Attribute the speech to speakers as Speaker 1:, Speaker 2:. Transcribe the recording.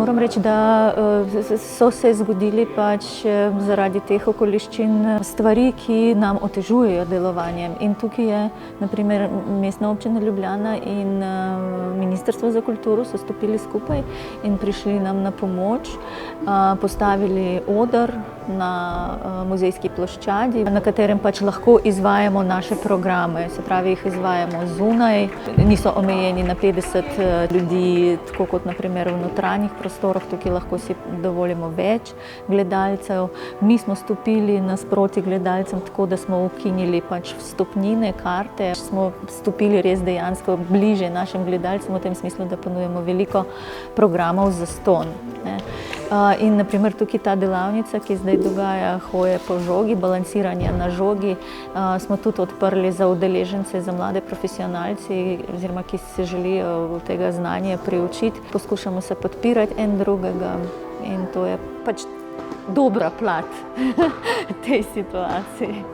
Speaker 1: Moram reči, da so se zgodili pač zaradi teh okoliščin stvari, ki nam otežujejo delovanje. In tukaj je na primer Mestna občina Ljubljana in Ministrstvo za kulturo so stopili skupaj in prišli nam na pomoč, postavili oder na muzejski ploščadi, na katerem pač lahko izvajamo naše programe, se pravi, jih izvajamo zunaj, niso omejeni na 50 ljudi, tako kot na primer v notranjih prostorih, tukaj lahko si dovolimo več gledalcev. Mi smo stopili nasproti gledalcem tako, da smo ukinili pač vstopnine, karte, smo stopili res dejansko bliže našim gledalcem v tem smislu, da ponujemo veliko programov zastonj. In na primer tukaj ta delavnica, ki zdaj dogaja, hoje po žogi, balansiranja na žogi, smo tudi odprli za udeležence, za mlade profesionalci, oziroma ki se želijo tega znanja priučiti. Poskušamo se podpirati en drugega in to je pač dobra plat tej situaciji.